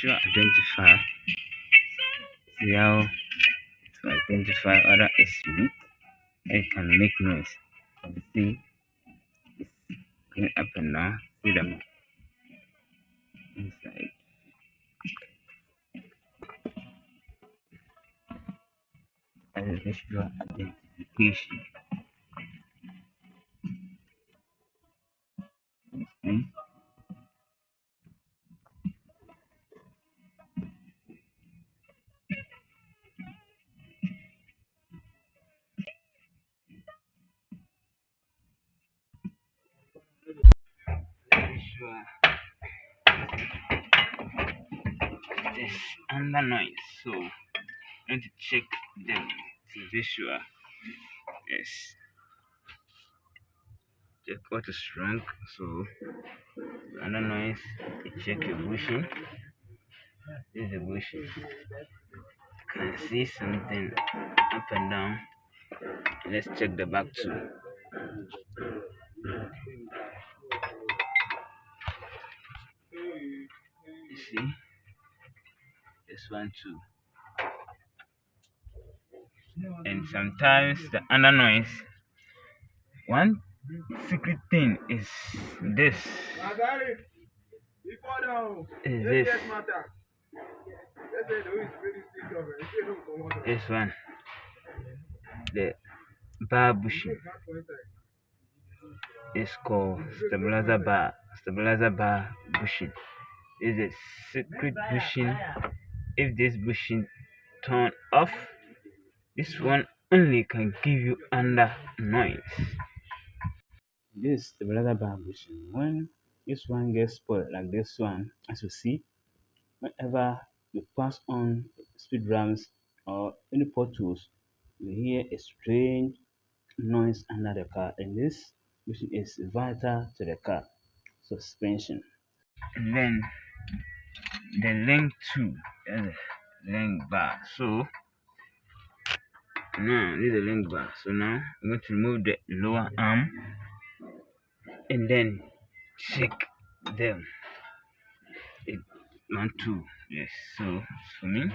visual identifier. See how to identify whether it's weak and it can make noise. You see it's going up and down. See them inside. That is visual identification. See? Visual is under noise, so I need to check them. It's visual. Yes. Check what is wrong. So under noise, you check your bushing. This is the bushing. You can see something up and down. Let's check the back too. You see this one too. And sometimes the under noise, one secret thing is this. This one, the bar bushing is called stabilizer bar bushing. Is a secret bushing. If this bushing turn off, this one only can give you under noise. This stabilizer bar bushing, when this one gets spoiled like this one, as you see, whenever you pass on speed ramps or any potholes, you hear a strange noise under the car, and this bushing is vital to the car suspension. And then the link 2 is link bar. So now this is the link bar. So now I'm going to remove the lower arm and then check them. It 1 2. Yes. So for me,